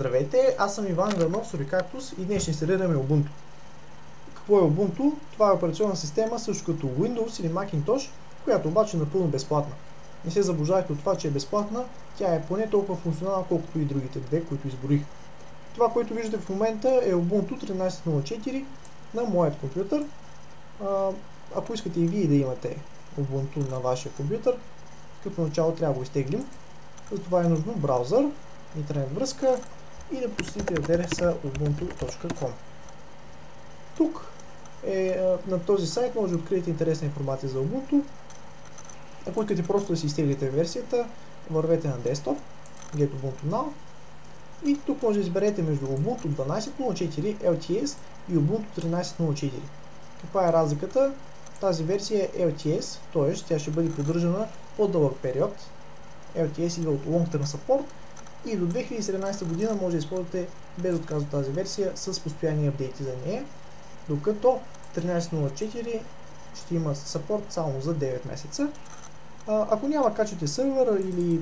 Здравейте, аз съм Иван Иванов, Сурикактус и днес ще инсталираме Ubuntu. Какво е Ubuntu? Това е операционна система също като Windows или Macintosh, която обаче е напълно безплатна. Не се заблуждайте от това, че е безплатна, тя е поне толкова функционална, колкото и другите две, които изборих. Това, което виждате в момента е Ubuntu 13.04 на моят компютър. Ако искате и вие да имате Ubuntu на вашия компютър, като начало трябва да го изтеглим. За това е нужно браузър, интернет връзка и да посетите адреса ubuntu.com. Тук на този сайт може да откриете интересна информация за Ubuntu. Ако искате просто да си изтеглите версията, вървете на Desktop, Get Ubuntu Now и тук може да изберете между Ubuntu 12.04 LTS и Ubuntu 13.04. Каква е разликата? Тази версия е LTS, т.е. тя ще бъде поддържана по-дълъг период. LTS идва от Long Term Support и до 2017 година може да използвате безотказно тази версия с постоянни апдейти за нея, докато 13.04 ще има съпорт само за 9 месеца. Ако няма качвате сървъра или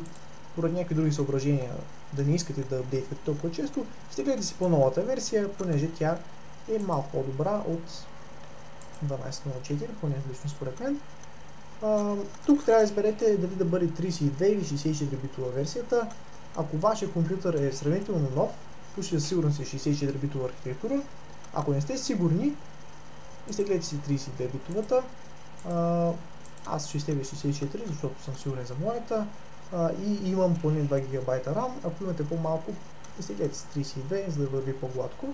поради някакви други съображения да не искате да апдейтвате толкова често, стиглете си по-новата версия, понеже тя е малко по-добра от 12.04, поне лично според мен. Тук трябва да изберете дали да бъде 32 или 64 битова версията. Ако вашия компютър е сравнително нов, почти със сигурност е 64 битова архитектура. Ако не сте сигурни, изтеглете си 32 битовата. Аз ще изтегля 64, защото съм сигурен за моята. И имам поне 2 ГБ RAM. Ако имате по-малко, изтеглете си 32, за да върви по-гладко.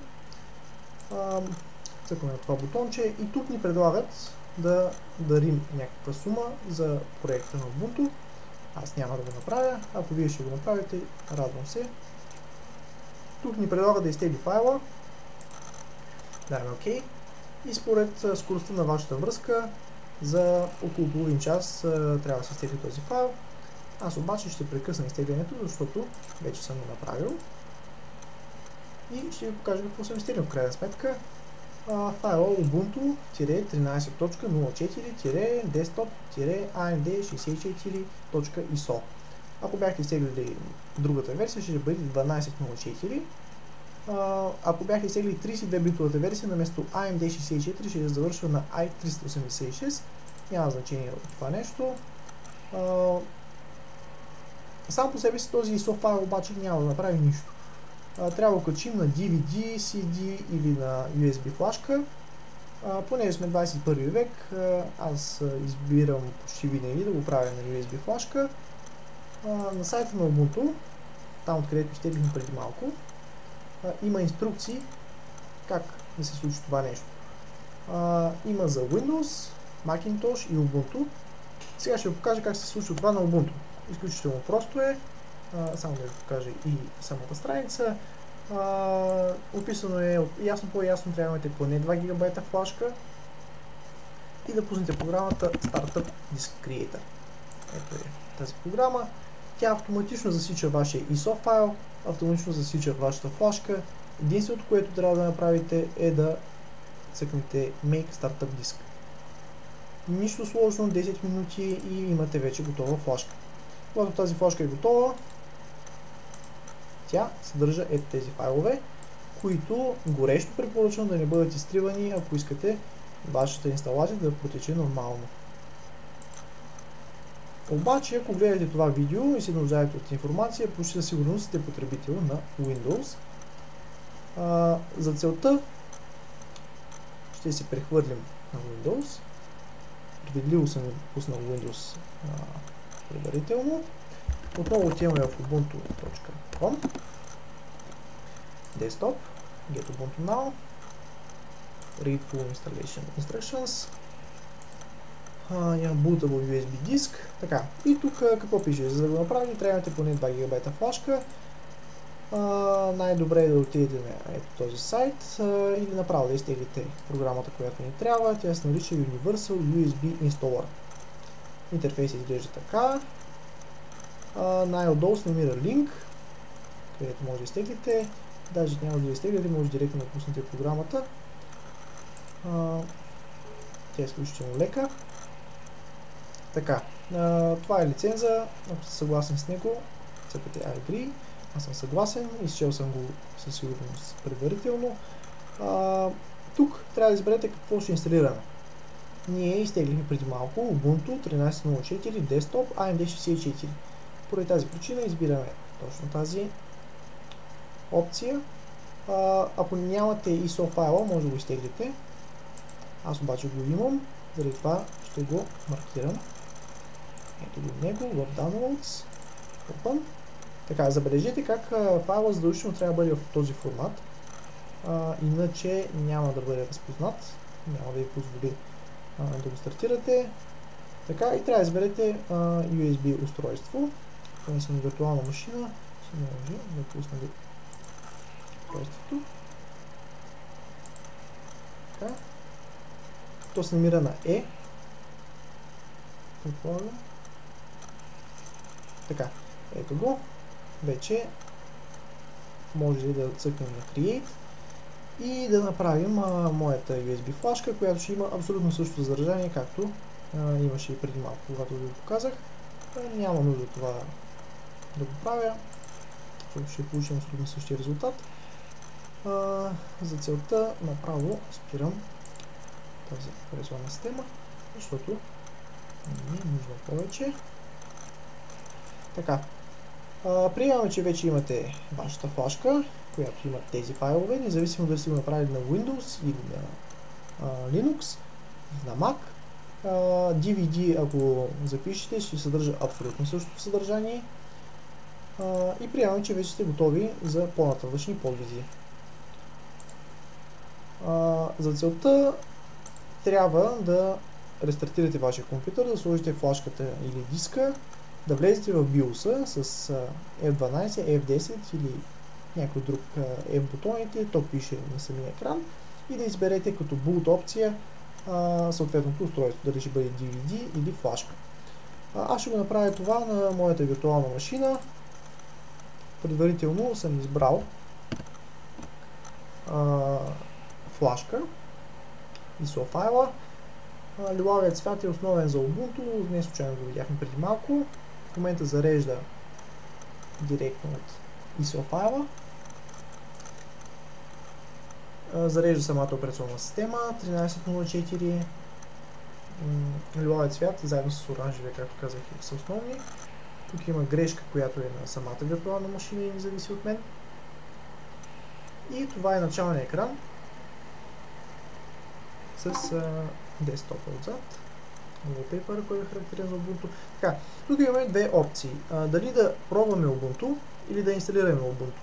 Цъкаме на това бутонче и тук ни предлагат да дарим някаква сума за проекта на Ubuntu. Аз няма да го направя, ако вие ще го направите, радвам се. Тук ни предлага да изтегли файла. Даваме OK. И според скоростта на вашата връзка, за около половин час трябва да се изтегли този файл. Аз обаче ще прекъсна изтеглянето, защото вече съм го направил. И ще ви покажа какво съм изтеглил в крайна сметка. Файла ubuntu-13.04-desktop-amd64.iso. Ако бяхте изтеглили другата версия, ще бъде 12.04. Ако бяхте изтеглили 32 битовата версия, наместо AMD64 ще завършва на i386. Няма значение от това нещо. Сам по себе си този ISO файл обаче няма да направи нищо. Трябва да качим на DVD, CD или на USB флашка. Понеже сме 21 век, аз избирам почти винаги да го правя на USB флашка. На сайта на Ubuntu, там откъдето изтеглихме преди малко, има инструкции как да се случи това нещо. Има за Windows, Macintosh и Ubuntu. Сега ще ви покажа как се случва това на Ubuntu. Изключително просто е. Само да ви покажа и самата страница. Описано е ясно по-ясно, трябва да имате поне 2 ГБ флашка и да пуснете програмата Startup Disk Creator. Ето е тази програма. Тя автоматично засича вашия ISO файл, автоматично засича вашата флашка. Единственото, което трябва да направите е да цъкнете Make Startup Disk. Нищо сложно, 10 минути и имате вече готова флашка. Когато тази флашка е готова, тя съдържа ето тези файлове, които горещо препоръчвам да не бъдат изтривани, ако искате вашата инсталация да протече нормално. Обаче, ако гледате това видео и се нуждаете от информация, почти със сигурност сте потребител на Windows. За целта ще се прехвърлим на Windows. Предвидливо съм пуснал Windows предварително. Отново отиваме в ubuntu.com, Desktop, Get Ubuntu Now, Read Full Installation Instructions, имам bootable USB диск. Така, и тук какво пише? За да го направите, трябва да поне 2 ГБ флашка. Най-добре е да отидете на ето този сайт или направо да изтеглите програмата, която ни трябва. Тя се нарича Universal USB Installer. Интерфейсът изглежда така. Най-отдолу се намира линк, където може да изтеглите. Даже няма да изтеглите, може директно да пуснете програмата. Тя е изключително лека. Така, това е лиценза. Ако сте съгласни с него, цъкате I agree. Аз съм съгласен, изчел съм го със сигурност предварително. Тук трябва да изберете какво ще инсталираме. Ние изтеглихме преди малко Ubuntu 13.04 Desktop AMD 64. Поради тази причина избираме точно тази опция. Ако нямате ISO файла, може да го изтеглите. Аз обаче го имам, заради това ще го маркирам. Ето го него, в Downloads, Open. Така, забележете как файла задължително трябва да бъде в този формат, иначе няма да бъде разпознат, няма да ви позволи да го стартирате. Така, и трябва да изберете USB устройство. Ако съм на виртуална машина, ще може да пусна устройството. Така. То се намира на E. Предполагам. Така, ето го. Вече може да цъкнем на Create и да направим моята USB флашка, която ще има абсолютно същото съдържание, както имаше и преди малко, когато ви го показах. Няма нужда това да го правя, защото ще получим абсолютно същия резултат. За целта направо спирам тази операционна система, защото не е нужно повече. Така, приемаме, че вече имате вашата флашка, която има тези файлове, независимо дали сте го направили на Windows или на Linux, на Mac. DVD, ако запишете, ще съдържа абсолютно същото съдържание. И приемаме, че вече сте готови за по-нататъчни подвизи. За целта трябва да рестартирате вашия компютър, да сложите флашката или диска, да влезете в BIOS с F12, F10 или някой друг F бутоните, то пише на самия екран, и да изберете като boot опция съответното устройство, дали ще бъде DVD или флашка. Аз ще го направя това на моята виртуална машина. Предварително съм избрал флашка, ISO файла. Лилавият цвят е основен за Ubuntu, не случайно го видяхме преди малко. В момента зарежда директно от ISO файла. Зарежда самата операционна система 13.04. Лилавият цвят заедно с оранжевия, както казах, са основни. Тук има грешка, която е на самата виртуална машина и не зависи от мен. И това е началният екран с десктопа отзад. Wallpaper, който е характерен за Ubuntu. Така, тук имаме две опции. Дали да пробваме Ubuntu или да инсталираме Ubuntu.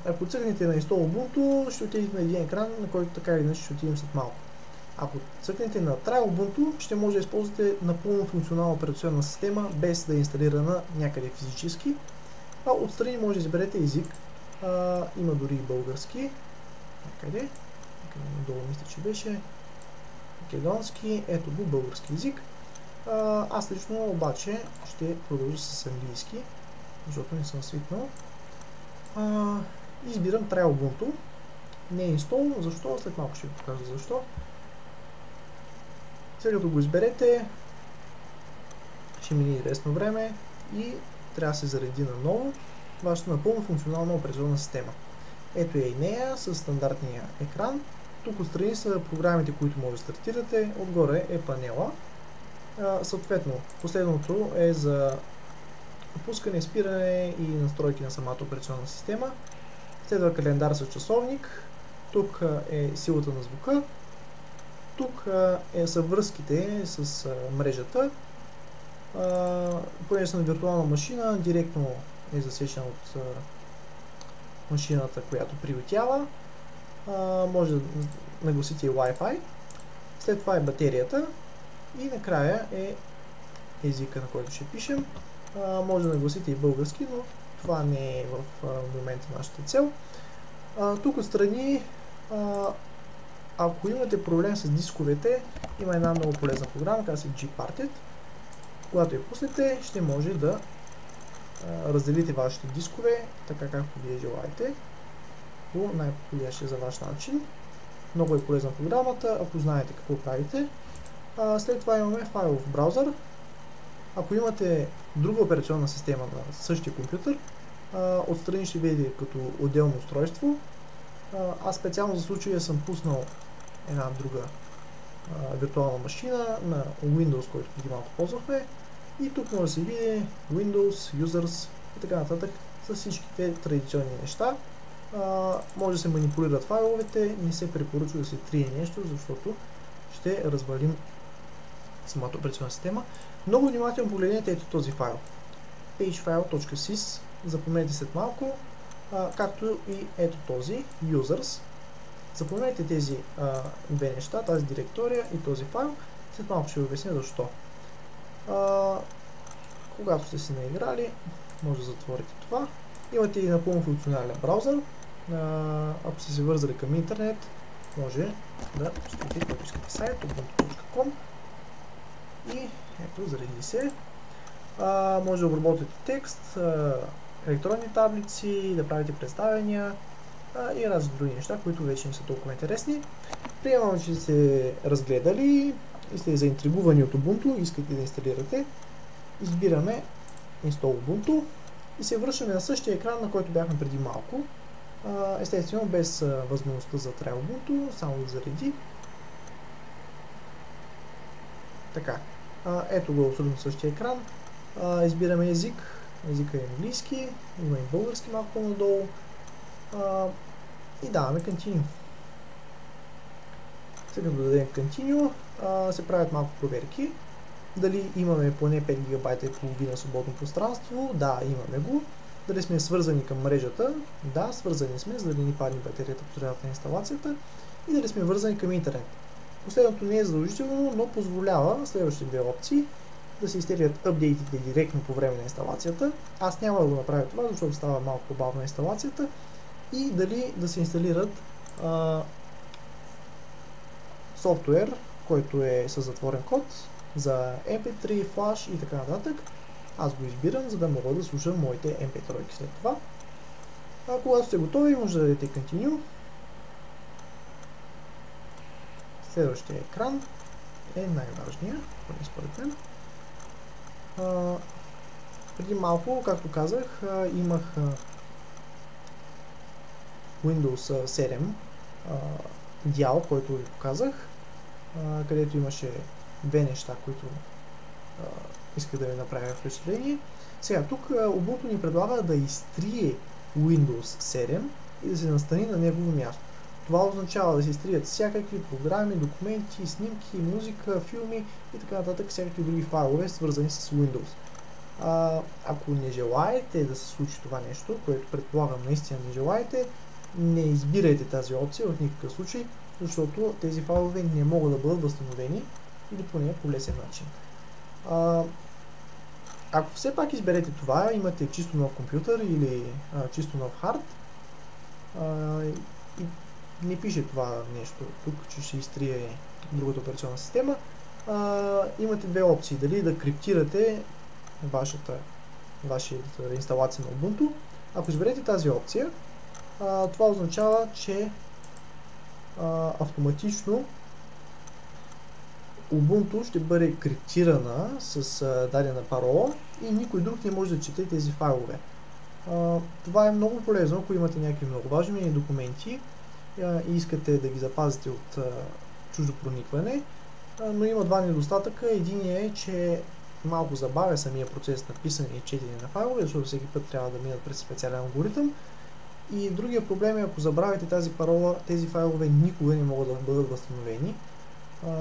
Ако цъкнете на Install Ubuntu, ще отидете на един екран, на който така или иначе ще отидем след малко. Ако цъкнете на Try Ubuntu, ще може да използвате напълно функционална операционна система, без да е инсталирана някъде физически. Отстрани може да изберете език. Има дори и български. Някъде долу мисля, че беше македонски, ето го, български език. Аз лично обаче ще продължа с английски, защото не съм свикнал. Избирам Try Ubuntu. Не е install, защо? След малко ще ви покажа защо. След като го изберете, ще мине известно време и трябва да се зареди наново вашата напълно функционална операционна система. Ето е и нея с стандартния екран. Тук отстрани са програмите, които може да стартирате. Отгоре е панела. Съответно, последното е за пускане, спиране и настройки на самата операционна система. Следва календар с часовник. Тук е силата на звука. Тук са връзките с мрежата. Понеже съм на виртуална машина, директно е засечена от машината, която приютява. Може да нагласите и Wi-Fi. След това е батерията и накрая е езика, на който ще пишем. Може да нагласите и български, но това не е в момента нашата цел. Тук отстрани, ако имате проблем с дисковете, има една много полезна програма, казва се Gparted. Когато я пуснете, ще може да разделите вашите дискове, така както вие желаете, по най-подходящия за ваш начин. Много е полезна програмата, ако знаете какво правите. След това имаме файлов браузър. Ако имате друга операционна система на същия компютър, Отстрани ще видите като отделно устройство. Аз специално за случая съм пуснал една друга виртуална машина на Windows, който преди малко ползвахме. И тук може да се види Windows, Users и така нататък с всичките традиционни неща. Може да се манипулират файловете, не се препоръчва да се трие нещо, защото ще развалим самата операционна система. Много внимателно погледнете ето този файл. pagefile.sys, запомнете след малко, както и ето този users. Запомнете тези две неща, тази директория и този файл. След малко ще ви обясня защо. Когато сте се наиграли, може да затворите това. Имате и напълно функционален браузър. Ако сте се вързали към интернет, може да посетите който искате сайт ubuntu.com и ето, зареди се. Може да обработите текст, електронни таблици, да правите представяния и разни други неща, които вече не са толкова интересни. Приемам, че сте разгледали и сте заинтригувани от Ubuntu, искате да инсталирате. Избираме Install Ubuntu и се връщаме на същия екран, на който бяхме преди малко. Естествено, без възможността за Trial Ubuntu, само да зареди. Така, ето го абсолютно същия екран. Избираме език. Езика е английски, има и български малко по-надолу. И даваме Continue. Сега да дадем Continue, се правят малко проверки. Дали имаме поне 5 ГБ и половина свободно пространство? Да, имаме го. Дали сме свързани към мрежата? Да, свързани сме, за да не ни падне батерията по средата на инсталацията. И дали сме вързани към интернет. Последното не е задължително, но позволява следващите две опции да се изтеглят апдейтите директно по време на инсталацията. Аз няма да го направя това, защото става малко по-бавна инсталацията. И дали да се инсталират софтуер, който е със затворен код за MP3, Flash и така нататък. Аз го избирам, за да мога да слушам моите MP3 след това. Когато сте готови, може да дадете Continue. Следващия екран е най-важният, поне според мен. Преди малко, както казах, имах Windows 7 дял, който ви показах, където имаше две неща, които иска да ви направя впечатление. Сега тук Ubuntu ни предлага да изтрие Windows 7 и да се настани на негово място. Това означава да се изтрият всякакви програми, документи, снимки, музика, филми и така нататък, всякакви други файлове, свързани с Windows. Ако не желаете да се случи това нещо, което предполагам наистина не желаете, не избирайте тази опция в никакъв случай, защото тези файлове не могат да бъдат възстановени или поне по лесен начин. Ако все пак изберете това, имате чисто нов компютър или чисто нов хард и не пише това нещо тук, че ще изтрие другата операционна система, имате две опции. Дали да криптирате вашата инсталация на Ubuntu. Ако изберете тази опция, това означава, че автоматично Ubuntu ще бъде криптирана с дадена парола и никой друг не може да чете тези файлове. Това е много полезно, ако имате някакви много важни документи и искате да ги запазите от чуждо проникване, но има два недостатъка. Единият е, че малко забавя самия процес на писане и четене на файлове, защото всеки път трябва да минат през специален алгоритъм. И другия проблем е, ако забравите тази парола, тези файлове никога не могат да бъдат възстановени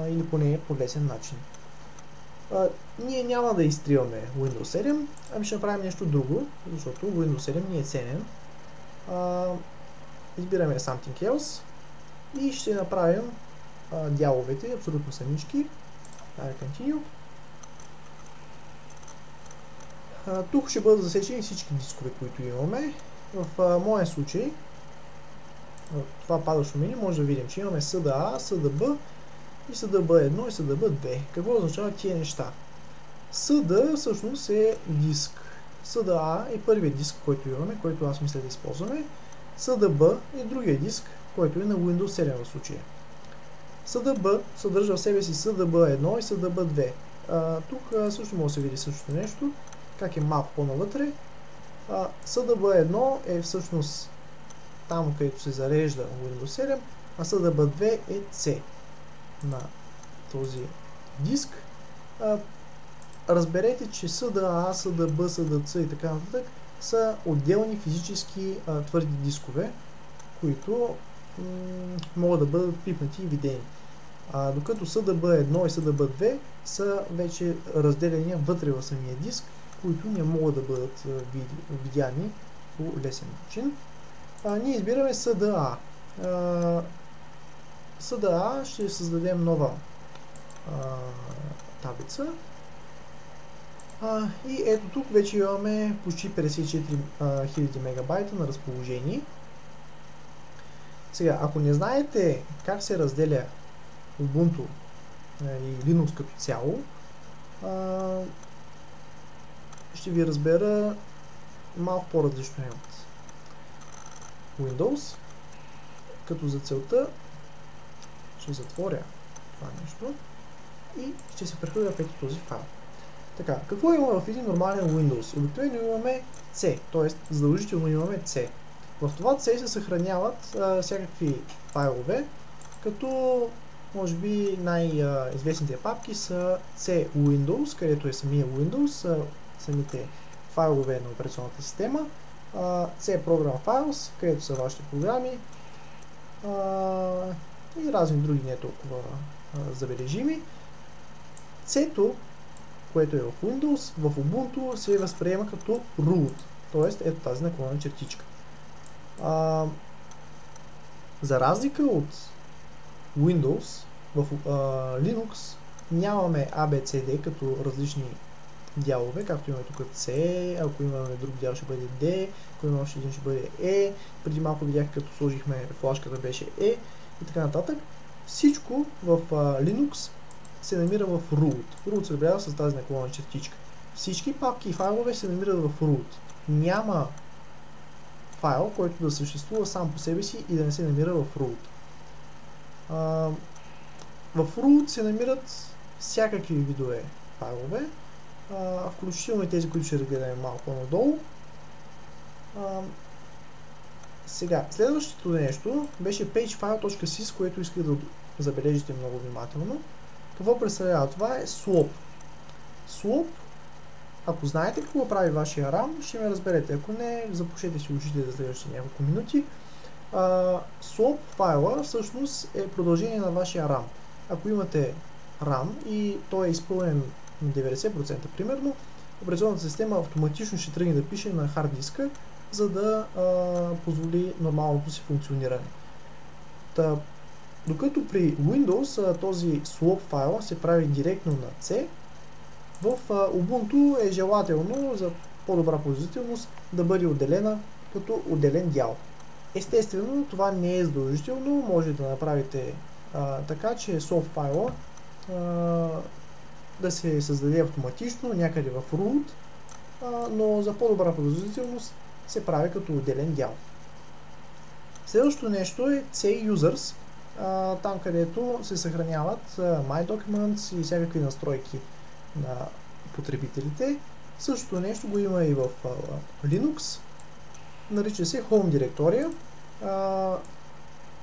или поне по лесен начин. Ние няма да изтриваме Windows 7, ами ще направим нещо друго, защото Windows 7 ни е ценен. Избираме Something Else и ще направим дяловете абсолютно самички. Continue. Тук ще бъдат засечени всички дискове, които имаме. В моя случай, в това падащо меню, може да видим, че имаме SDA, SDB и SDB1 и SDB2. Какво означава тия неща? SDA всъщност е диск. SDA е първият диск, който имаме, който аз мисля да използваме. SDB е другия диск, който е на Windows 7 в случая. SDB съдържа в себе си SDB1 и SDB2. Тук също може да се види същото нещо, как е малко по-навътре. SDB1 е всъщност там, където се зарежда Windows 7, а SDB2 е C на този диск. Разберете, че SDA, SDB, SDC и така нататък са отделни физически твърди дискове, които могат да бъдат пипнати и видени. Докато SDB1 и SDB2 са вече разделения вътре в самия диск, които не могат да бъдат видяни по лесен начин. Ние избираме SDA. SDA ще създадем нова таблица. И ето тук вече имаме почти 54 000 мегабайта на разположение. Сега, ако не знаете как се разделя Ubuntu и Linux като цяло, ще ви разбера малко по-различно от Windows, като за целта ще затворя това нещо и ще се прехвърля в ето този файл. Така, какво има в един нормален Windows? Обикновено имаме C, т.е. задължително имаме C. В това C се съхраняват всякакви файлове, като може би най-известните папки са C Windows, където е самия Windows, самите файлове на операционната система, C Program Files, където са вашите програми и разни други не толкова забележими. C-то, което е в Windows, в Ubuntu се възприема като root, т.е. ето тази наклонена чертичка. За разлика от Windows, в Linux нямаме ABCD като различни дялове, както имаме тук C, ако имаме друг дял ще бъде D, ако имаме още един ще бъде E, преди малко видях като сложихме флашката беше E и така нататък. Всичко в Linux се намира в root. Root се отбелязва с тази наклонена чертичка. Всички папки и файлове се намират в root. Няма файл, който да съществува сам по себе си и да не се намира в root. В root се намират всякакви видове файлове, включително и тези, които ще разгледаме малко по-надолу. Сега, следващото нещо беше pagefile.sys, което иска да забележите много внимателно. Какво представлява това? Е swap. Swap, ако знаете какво прави вашия RAM, ще ме разберете. Ако не, запушете си ушите за следващите няколко минути. Swap файла всъщност е продължение на вашия RAM. Ако имате RAM и той е изпълнен на 90% примерно, операционната система автоматично ще тръгне да пише на хард диска, за да позволи нормалното си функциониране. Докато при Windows този swap файл се прави директно на C, в Ubuntu е желателно за по-добра производителност да бъде отделена като отделен дял. Естествено, това не е задължително, може да направите така, че swap файла да се създаде автоматично някъде в root, но за по-добра производителност се прави като отделен дял. Следващото нещо е C Users, там където се съхраняват My Documents и всякакви настройки на потребителите. Същото нещо го има и в Linux. Нарича се Home директория.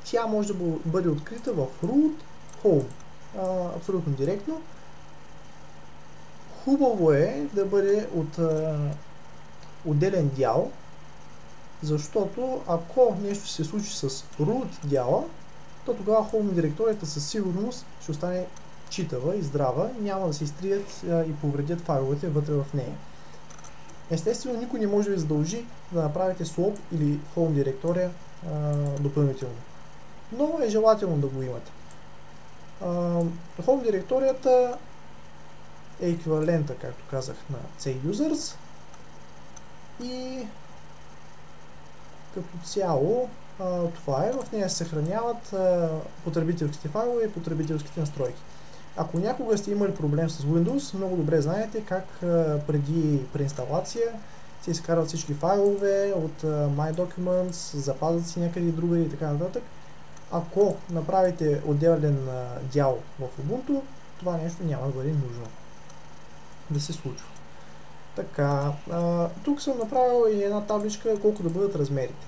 Тя може да бъде открита в root Home. Абсолютно директно. Хубаво е да бъде от отделен дял, защото ако нещо се случи с root дяла, то тогава Home директорията със сигурност ще остане читава и здрава и няма да се изтрият и повредят файловете вътре в нея. Естествено, никой не може да ви задължи да направите swap или Home директория допълнително. Но е желателно да го имате. Home директорията е еквивалента, както казах, на C Users и като цяло това е. В нея се съхраняват потребителските файлове и потребителските настройки. Ако някога сте имали проблем с Windows, много добре знаете как преди преинсталация се изкарват всички файлове от My Documents, запазват си някъде другаде и така нататък. Ако направите отделен дял в Ubuntu, това нещо няма да бъде нужно да се случва. Така, тук съм направил и една табличка колко да бъдат размерите.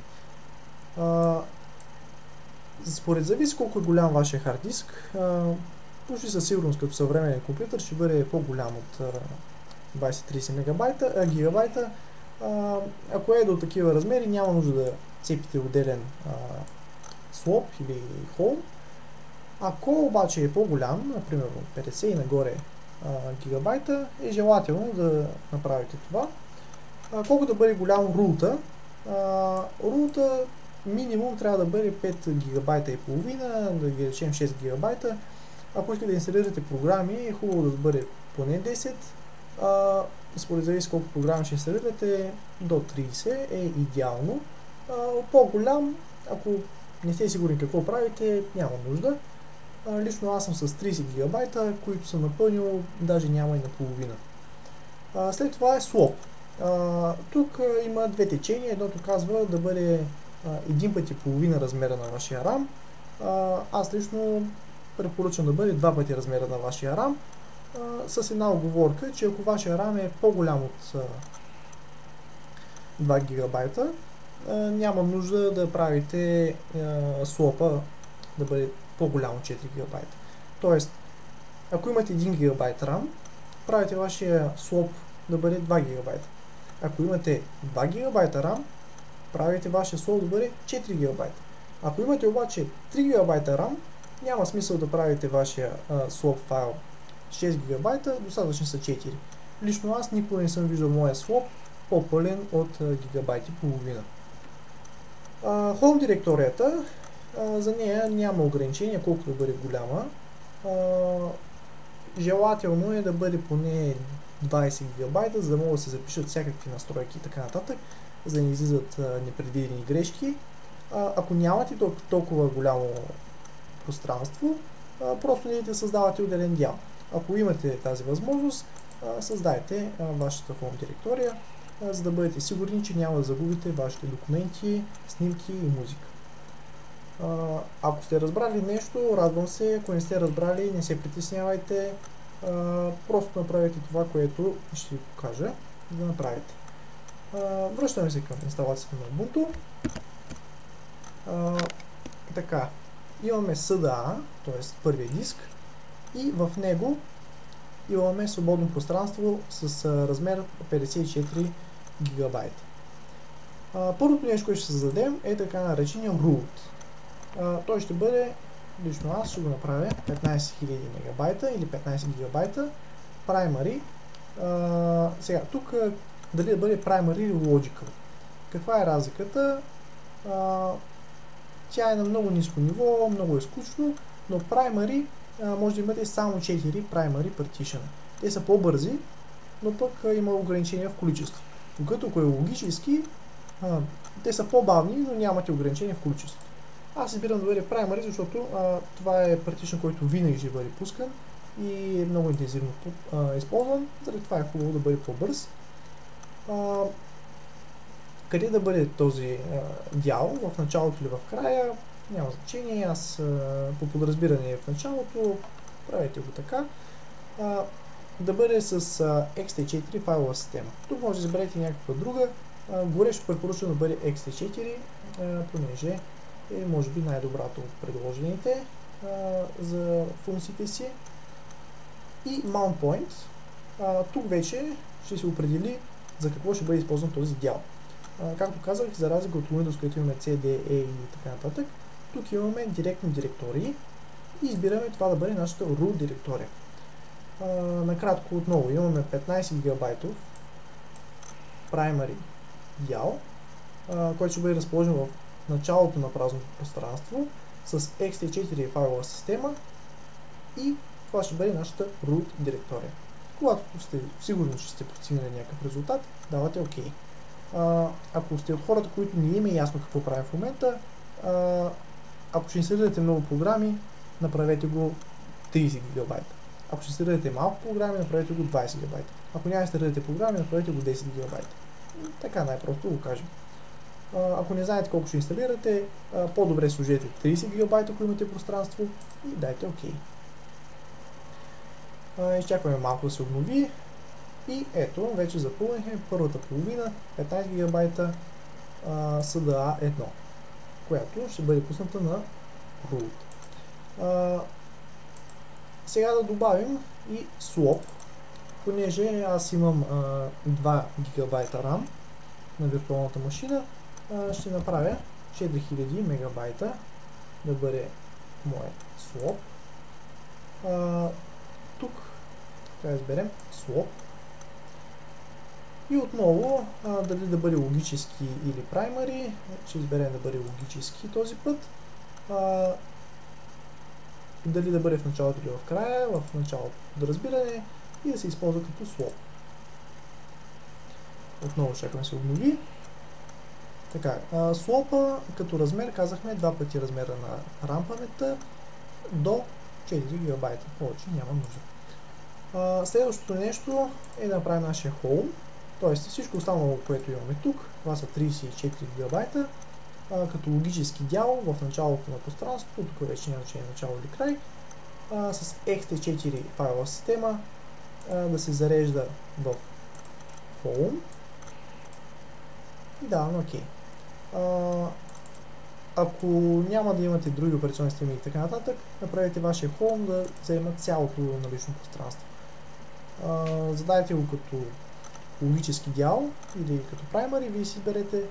Според зависи колко е голям вашия хард диск, почти със сигурност като съвременен компютър ще бъде по-голям от 20-30 гигабайта. Ако е до такива размери, няма нужда да цепите отделен слоп или хол. Ако обаче е по-голям, например 50 и нагоре гигабайта, е желателно да направите това. Колко да бъде голям рулта? Рулта минимум трябва да бъде 5 гигабайта и половина, да ги речем 6 гигабайта. Ако искате да инсталирате програми, е хубаво да бъде поне 10. Според зависи колко програми ще инсталирате, до 30 е идеално. По-голям, ако не сте сигурни какво правите, няма нужда. Лично аз съм с 30 гигабайта, които съм напълнил, даже няма и наполовина. След това е слоп. Тук има две течения. Едното казва да бъде един път и половина размера на вашия RAM. Аз лично препоръчвам да бъде два пъти размера на вашия RAM, с една оговорка, че ако вашия RAM е по-голям от 2 гигабайта, няма нужда да правите слопа да бъде по-голям от 4 гигабайта. Тоест, ако имате 1 гигабайт RAM, правите вашия слоп да бъде 2 гигабайта. Ако имате 2 гигабайта RAM, правите вашия слоп да бъде 4 гигабайта. Ако имате обаче 3 гигабайта RAM, няма смисъл да правите вашия слоп файл 6 гигабайта, достатъчно са 4. Лично аз никога не съм виждал моя слоп по-пълен от гигабайт и половина. Home директорията, за нея няма ограничения колко да бъде голяма. Желателно е да бъде поне 20 гигабайта, за да могат да се запишат всякакви настройки и така нататък, за да не излизат непредвидени грешки. Ако нямате толкова голямо пространство, просто не да създавате отделен дял. Ако имате тази възможност, създайте вашата home директория, за да бъдете сигурни, че няма да загубите вашите документи, снимки и музика. Ако сте разбрали нещо, радвам се. Ако не сте разбрали, не се притеснявайте. Просто направете това, което ще ви покажа да направите. Връщаме се към инсталацията на Ubuntu. Така, имаме SDA, т.е. първия диск, и в него имаме свободно пространство с размер 54 гигабайта. Първото нещо, което ще създадем, е така наречения root. Той ще бъде, лично аз ще го направя 15 000 мегабайта или 15 гигабайта primary. Сега, тук дали да бъде primary или logical. Каква е разликата? Тя е на много ниско ниво, много е скучно, но primary може да имате само 4 primary partition. Те са по-бързи, но пък има ограничения в количество. Докато ако е логически, те са по-бавни, но нямате ограничения в количество. Аз избирам да бъде primary, защото това е partition, който винаги ще бъде пускан и е много интензивно използван, заради това е хубаво да бъде по-бърз. Къде да бъде този дял, в началото или в края, няма значение, аз по подразбиране в началото, правете го така, да бъде с ext4 файлова система. Тук може да изберете някаква друга, горещо препоръчвам да бъде ext4, понеже е може би най-добрата от предложените за функциите си. И mount point, тук вече ще се определи за какво ще бъде използван този дял. Както казах, за разлика от Windows, където имаме C, D, E и така нататък, тук имаме директно директории и избираме това да бъде нашата root директория. Накратко отново имаме 15 гигабайтов primary дял, който ще бъде разположен в началото на празното пространство с ext4 файлова система и това ще бъде нашата root директория. Когато сте сигурни, че сте постигнали някакъв резултат, давате OK. Ако сте от хората, които не им е ясно какво правим в момента, ако ще инсталирате много програми, направете го 30 гигабайта. Ако ще инсталирате малко програми, направете го 20 гигабайта. Ако няма инсталирате програми, направете го 10 гигабайта. Така най-просто го кажем. Ако не знаете колко ще инсталирате, по-добре сложете 30 гигабайта, ако имате пространство и дайте OK. Изчакваме малко да се обнови. И ето, вече запълнихме първата половина, 15 гигабайта SDA1, която ще бъде пусната на root. Сега да добавим и swap, понеже аз имам 2 гигабайта RAM на виртуалната машина, ще направя 4000 мегабайта да бъде моят swap. Тук трябва да изберем swap и отново дали да бъде логически или primary, ще изберем да бъде логически този път. Дали да бъде в началото или в края, в началото да разбиране и да се използва като swap. Отново чакаме се обнови. Така, swap като размер казахме 2 пъти размера на RAM паметта до 4 гигабайта. Повече няма нужда. Следващото нещо е да направим нашия home, т.е. всичко останало, което имаме тук, това са 34 гигабайта, като логически дял в началото на пространството, тук вече няма значение начало или край, с ext4 файлова система да се зарежда в home и даваме OK. Ако няма да имате други операционни системи и така нататък, направете вашия home да заема цялото налично пространство. Задайте го като логически дял или като primary, вие си изберете.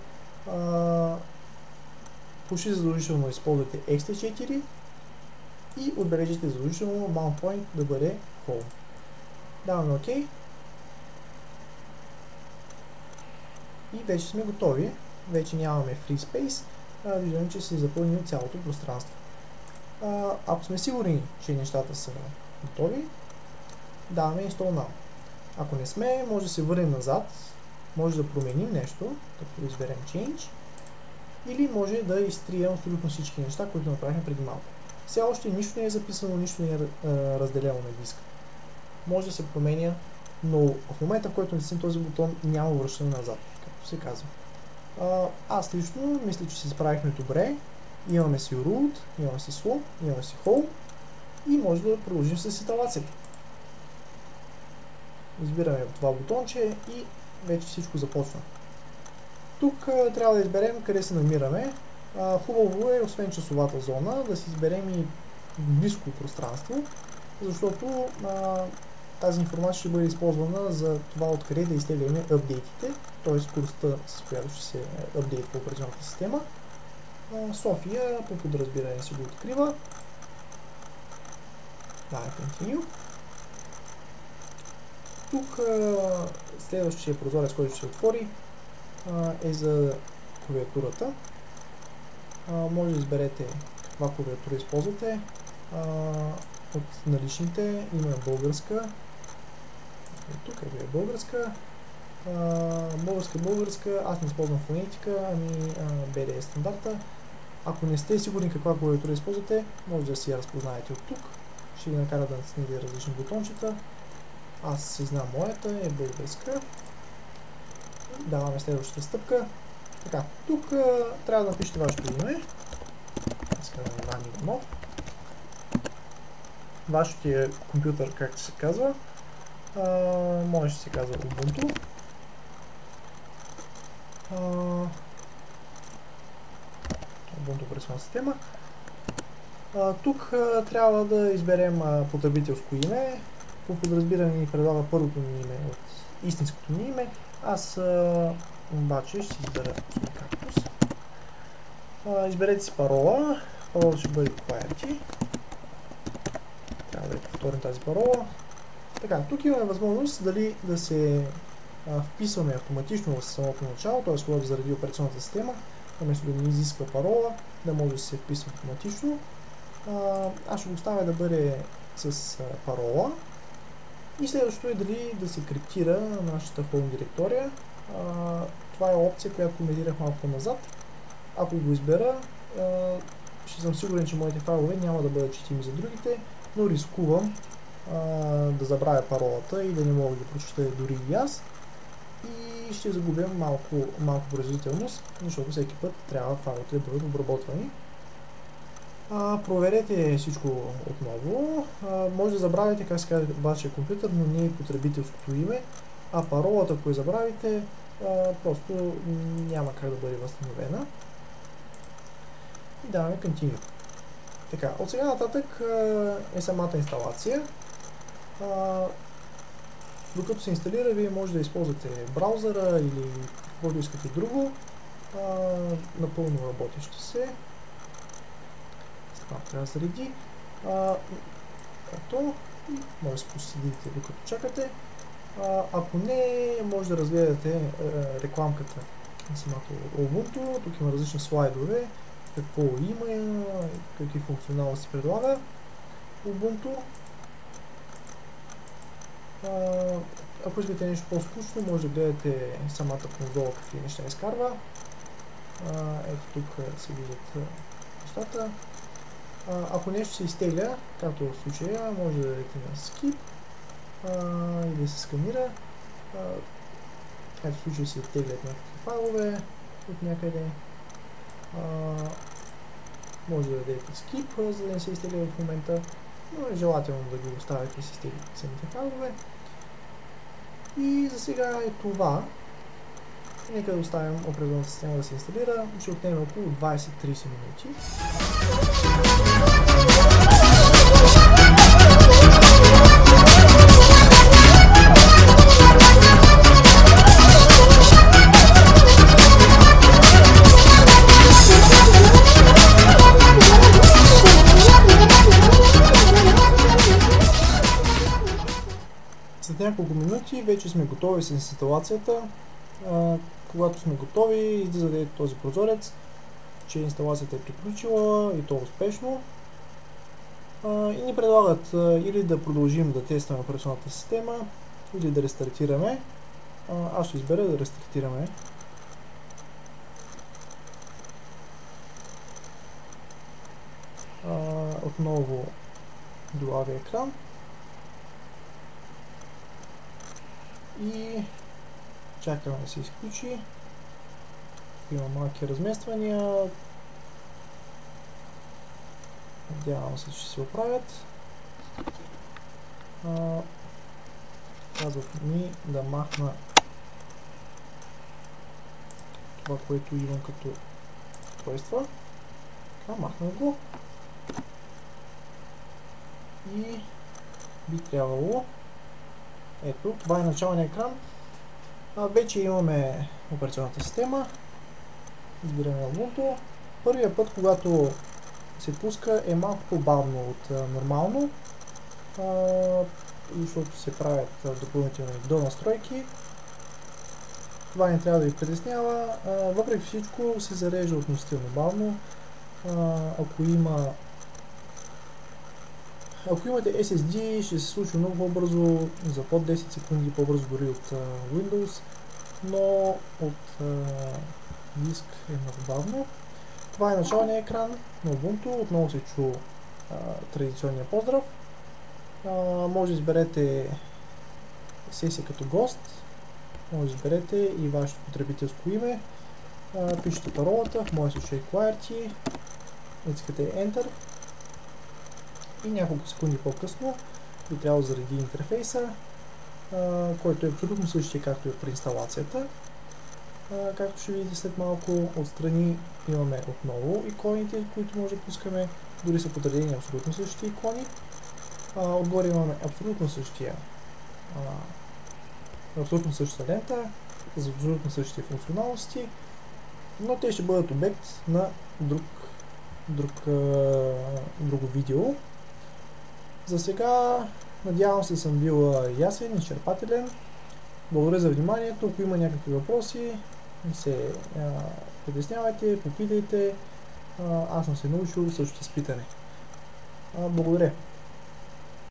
Почти задължително използвате ext4 и отбележите задължително mount point да бъде home. Даваме OK. И вече сме готови. Вече нямаме free space. Виждаме, че се запълни цялото пространство. Ако сме сигурни, че нещата са готови, даваме install now. Ако не сме, може да се върнем назад, може да променим нещо, като изберем change, или може да изтрием абсолютно всички неща, които направихме преди малко. Все още нищо не е записано, нищо не е разделено на диска. Може да се променя, но в момента, в който натиснем този бутон, няма връщане назад, както се казва. Аз лично мисля, че се справихме добре. Имаме си root, имаме си swap, имаме си home и може да продължим с инсталацията. Избираме това бутонче и вече всичко започва. Тук трябва да изберем къде се намираме. Хубаво е, освен часовата зона, да си изберем и близко пространство, защото тази информация ще бъде използвана за това откъде да изтегляме апдейтите, т.е. скоростта, с която ще се апдейтва операционната система. София по подразбиране се го открива. Continue. Тук следващия прозорец, който ще се отвори, е за клавиатурата. Може да изберете каква клавиатура използвате. От наличните има българска. Тук е българска. Българска. Аз не използвам фонетика, ами BD е стандарта. Ако не сте сигурни каква клавиатура използвате, може да си я разпознаете от тук. Ще ви накара да натиснете различни бутончета. Аз си знам моята, е българска. Даваме следващата стъпка. Така, тук трябва да напишете вашето име. Искам да Иван Иванов. Вашия компютър, както се казва. Може да се казва Ubuntu. Ubuntu операционна система. Тук трябва да изберем потребителско име. По подразбиране ни предлага първото ни име от истинското ни име. Аз обаче ще си избера Cactus. Изберете си парола. Парола ще бъде QWERTY. Трябва да повторим тази парола. Така, тук имаме възможност дали да се вписваме автоматично в самото начало, т.е. когато заради операционната система, вместо да ни изисква парола, да може да се вписва автоматично. Аз ще го оставя да бъде с парола. И следващото е дали да се криптира нашата home директория. Това е опция, която коментирах малко назад. Ако го избера, ще съм сигурен, че моите файлове няма да бъдат четими за другите, но рискувам да забравя паролата и да не мога да прочета дори и аз. И ще загубя малко производителност, защото всеки път трябва файловете да бъдат обработвани. Проверете всичко отново. Може да забравите как се казва вашия компютър, но не и потребителското име. а паролата, ако я забравите, просто няма как да бъде възстановена. И даваме Continue. Така, от сега нататък е самата инсталация. Докато се инсталира, вие може да използвате браузъра или каквото искате друго. Напълно работещо се. Сега трябва да зареди. Ето, може да се поседите докато чакате. Ако не, може да разгледате рекламката на самото Ubuntu. Тук има различни слайдове, какво има, какви функционалности предлага Ubuntu. Ако искате нещо по-скучно, може да гледате самата конзола, какви неща изкарва. Ето тук се виждат нещата. Ако нещо се изтегля, както в случая, може да дадете на Skip или да се сканира. Ето в случая се изтеглят някакви файлове от някъде. Може да дадете Skip, за да не се изтегля в момента, но е желателно да го оставите и се изтеглят самите файлове. И за сега е това. Нека да оставим определената система да се инсталира. Ще отнеме около 20-30 минути. След няколко минути вече сме готови с инсталацията. Когато сме готови, излиза този прозорец, че инсталацията е приключила и то успешно. И ни предлагат или да продължим да тестваме операционната система, или да рестартираме. Аз ще избера да рестартираме. Отново долавя екран. И чакаме да се изключи. Има малки размествания. Надявам се, че се оправят. Казват ми да махна това, което имам като устройства. Така, махна го. И би трябвало. Ето, това е началният екран. Вече имаме операционната система. Избираме Ubuntu. Първият път, когато се пуска, е малко по-бавно от нормално, защото се правят допълнителни донастройки. Това не трябва да ви притеснява. Въпреки всичко се зарежда относително бавно. Ако имате SSD, ще се случи много по-бързо, за под 10 секунди по-бързо дори от Windows, но от диск е много бавно. Това е началният екран на Ubuntu. Отново се чу традиционния поздрав. Може да изберете сесия като гост, може да изберете и вашето потребителско име. Пишете паролата, в моя случай QWERTY, натискате Enter и няколко секунди по-късно ви трябва да зареди интерфейса, който е абсолютно същия както и при инсталацията. Както ще видите след малко, отстрани имаме отново иконите, които може да пускаме, дори са подредени абсолютно същите икони. Отгоре имаме абсолютно същата лента, за абсолютно същите функционалности, но те ще бъдат обект на друго видео. За сега надявам се съм бил ясен, изчерпателен. Благодаря за вниманието. Ако има някакви въпроси, не се притеснявайте, попитайте. Аз съм се научил също с питане. Благодаря.